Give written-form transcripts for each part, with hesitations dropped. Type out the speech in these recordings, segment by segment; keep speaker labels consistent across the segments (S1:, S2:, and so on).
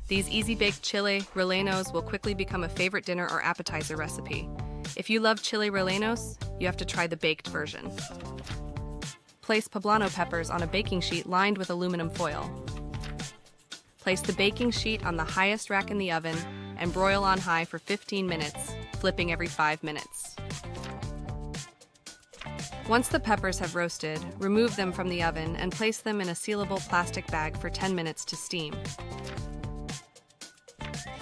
S1: These easy-baked chile rellenos will quickly become a favorite dinner or appetizer recipe. If you love chile rellenos, you have to try the baked version. Place poblano peppers on a baking sheet lined with aluminum foil. Place the baking sheet on the highest rack in the oven and broil on high for 15 minutes, flipping every 5 minutes. Once the peppers have roasted, remove them from the oven and place them in a sealable plastic bag for 10 minutes to steam.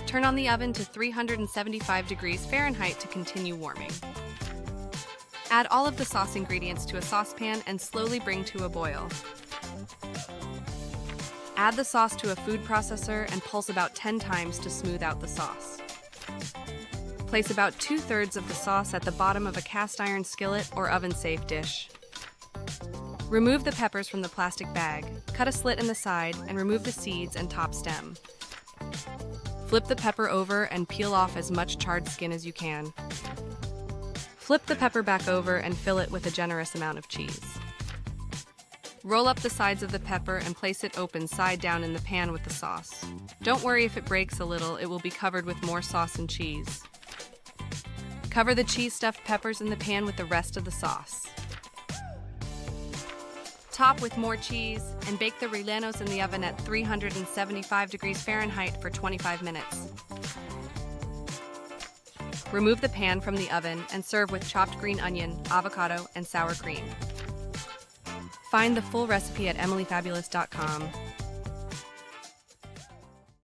S1: Turn on the oven to 375 degrees Fahrenheit to continue warming. Add all of the sauce ingredients to a saucepan and slowly bring to a boil. Add the sauce to a food processor and pulse about 10 times to smooth out the sauce. Place about 2/3 of the sauce at the bottom of a cast iron skillet or oven-safe dish. Remove the peppers from the plastic bag, cut a slit in the side, and remove the seeds and top stem. Flip the pepper over and peel off as much charred skin as you can. Flip the pepper back over and fill it with a generous amount of cheese. Roll up the sides of the pepper and place it open side down in the pan with the sauce. Don't worry if it breaks a little, it will be covered with more sauce and cheese. Cover the cheese-stuffed peppers in the pan with the rest of the sauce. Top with more cheese and bake the rellenos in the oven at 375 degrees Fahrenheit for 25 minutes. Remove the pan from the oven and serve with chopped green onion, avocado, and sour cream. Find the full recipe at emilyfabulous.com.